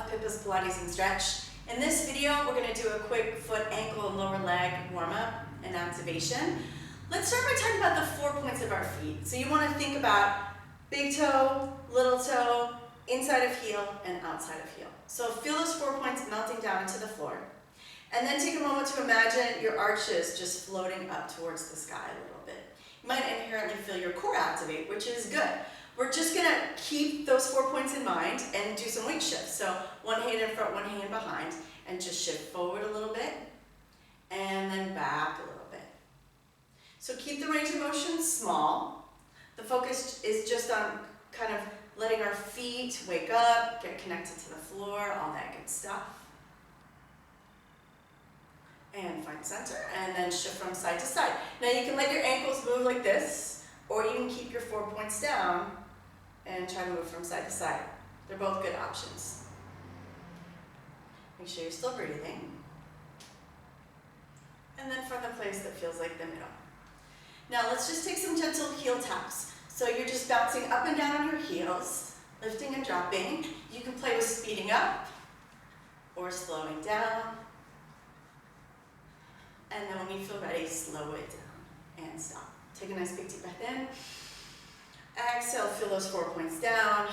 of Pippa's Pilates and Stretch. In this video, we're going to do a quick foot, ankle, and lower leg warm-up and activation. Let's start by talking about the 4 points of our feet. So you want to think about big toe, little toe, inside of heel, and outside of heel. So feel those 4 points melting down into the floor. And then take a moment to imagine your arches just floating up towards the sky a little bit. You might inherently feel your core activate, which is good. We're just going to keep those 4 points in mind and do some weight shifts. So one hand in front, one hand behind, and just shift forward a little bit, and then back a little bit. So keep the range of motion small. The focus is just on kind of letting our feet wake up, get connected to the floor, all that good stuff. And find center, and then shift from side to side. Now you can let your ankles move like this, or you can keep your 4 points down and try to move from side to side. They're both good options. Make sure you're still breathing. And then find the place that feels like the middle. Now let's just take some gentle heel taps. So you're just bouncing up and down on your heels, lifting and dropping. You can play with speeding up or slowing down. And then when you feel ready, slow it down and stop. Take a nice big deep breath in. Exhale, feel those 4 points down.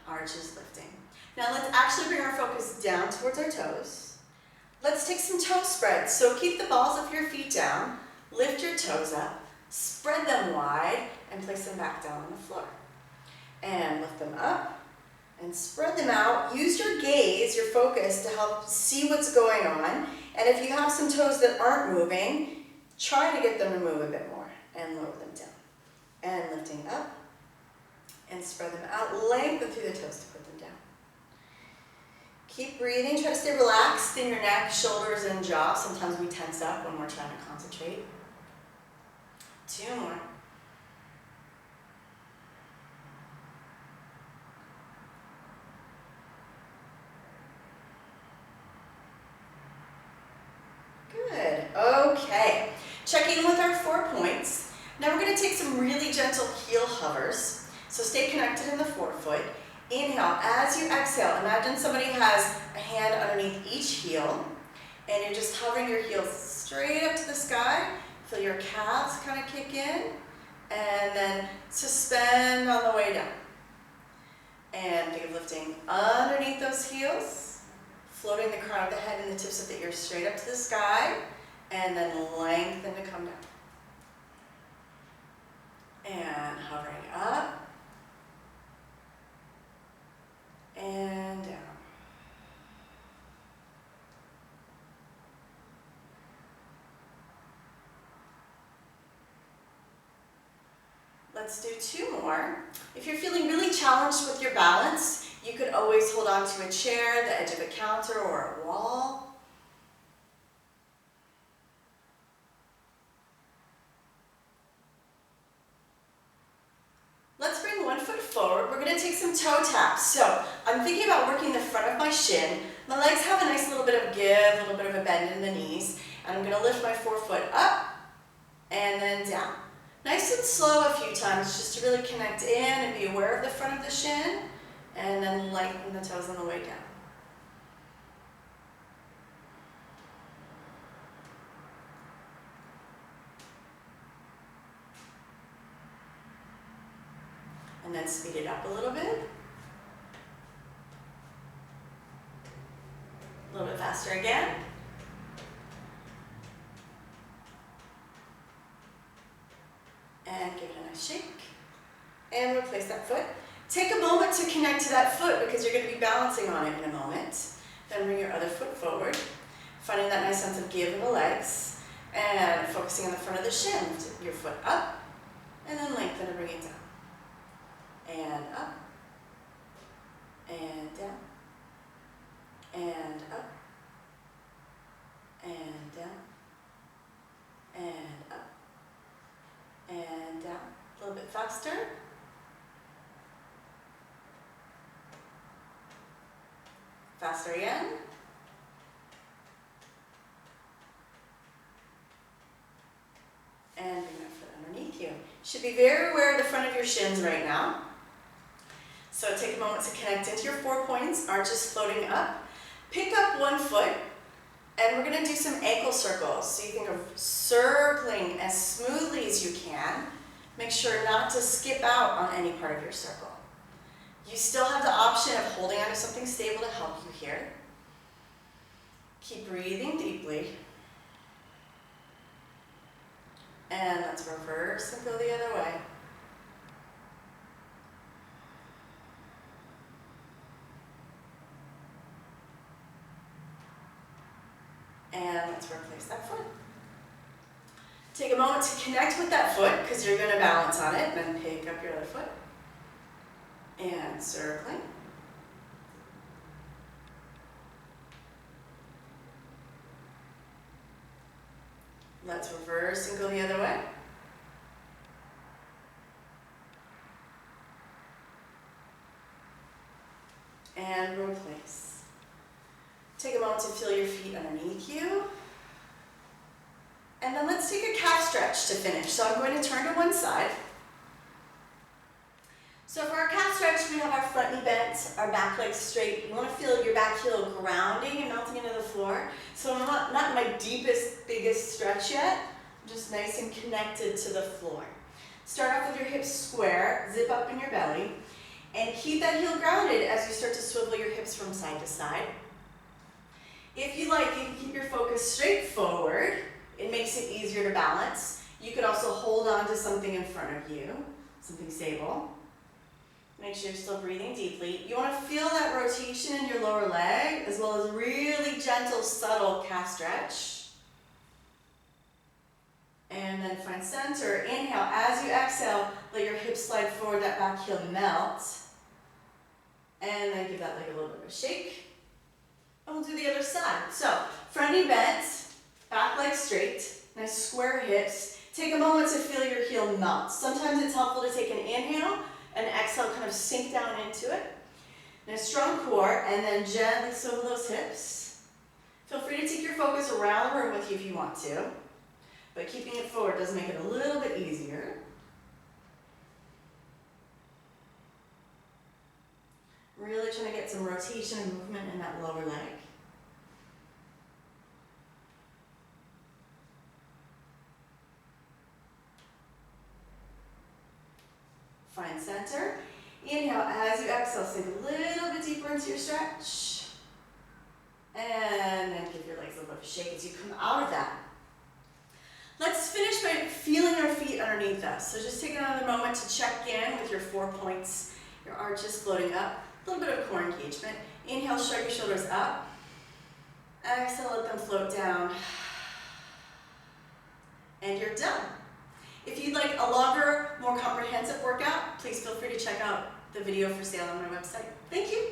Arches lifting. Now let's actually bring our focus down towards our toes. Let's take some toe spreads. So keep the balls of your feet down. Lift your toes up. Spread them wide and place them back down on the floor. And lift them up and spread them out. Use your gaze, your focus, to help see what's going on. And if you have some toes that aren't moving, try to get them to move a bit more and lower them down. And lifting up and spread them out. Lengthen through the toes to put them down. Keep breathing. Try to stay relaxed in your neck, shoulders, and jaw. Sometimes we tense up when we're trying to concentrate. 2 more. Good. Okay. Checking in with our 4 points. Now we're going to take some really gentle heel hovers. So stay connected in the forefoot. Inhale. As you exhale, imagine somebody has a hand underneath each heel, and you're just hovering your heels straight up to the sky. Feel your calves kind of kick in, and then suspend on the way down. And think of lifting underneath those heels, floating the crown of the head and the tips of the ears straight up to the sky, and then lengthen to come down. And hovering up and down. Let's do 2 more. If you're feeling really challenged with your balance, you could always hold on to a chair, the edge of a counter, or a wall. Let's bring 1 foot forward. We're going to take some toe taps. So I'm thinking about working the front of my shin. My legs have a nice little bit of give, a little bit of a bend in the knees. And I'm going to lift my 4 foot up and then down. Nice and slow a few times, just to really connect in and be aware of the front of the shin. And then lengthen the toes on the way down. And then speed it up a little bit. A little bit faster again. And give it a nice shake. And replace that foot. Take a moment to connect to that foot because you're going to be balancing on it in a moment. Then bring your other foot forward, finding that nice sense of give in the legs, and focusing on the front of the shin. Lift your foot up, and then lengthen and bring it down. And up, and down, and up, and down, and up, and down. A little bit faster. Faster again. And bring that foot underneath you. Should be very aware of the front of your shins right now. So take a moment to connect into your 4 points, arches floating up. Pick up one foot, and we're going to do some ankle circles. So you think of circling as smoothly as you can. Make sure not to skip out on any part of your circle. You still have the option of holding onto something stable to help you here. Keep breathing deeply. And let's reverse and go the other way. And let's replace that foot. Take a moment to connect with that foot because you're going to balance on it, and then pick up your other foot. And circling. Let's reverse and go the other way. And replace. Take a moment to feel your feet underneath you. And then let's take a calf stretch to finish. So I'm going to turn to one side. So for our calf stretch, we have our front knee bent, our back leg straight. You want to feel your back heel grounding and melting into the floor. So I'm not in my deepest, biggest stretch yet. I'm just nice and connected to the floor. Start off with your hips square, zip up in your belly, and keep that heel grounded as you start to swivel your hips from side to side. If you like, you can keep your focus straight forward. It makes it easier to balance. You could also hold on to something in front of you, something stable. Make sure you're still breathing deeply. You want to feel that rotation in your lower leg, as well as really gentle, subtle calf stretch. And then find center. Inhale. As you exhale, let your hips slide forward, that back heel melt. And then give that leg a little bit of a shake. And we'll do the other side. So, front knee bent, back leg straight, nice square hips. Take a moment to feel your heel melt. Sometimes it's helpful to take an inhale and exhale, kind of sink down into it. Nice strong core, and then gently swivel those hips. Feel free to take your focus around the room with you if you want to, but keeping it forward does make it a little bit easier. Really trying to get some rotation and movement in that lower leg. Find center. Inhale, as you exhale, sink a little bit deeper into your stretch. And then give your legs a little bit of a shake as you come out of that. Let's finish by feeling our feet underneath us. So just take another moment to check in with your 4 points, your arches floating up, a little bit of core engagement. Inhale, shrug your shoulders up. Exhale, let them float down. And you're done. If you'd like a longer, more comprehensive workout, please feel free to check out the video for sale on my website. Thank you.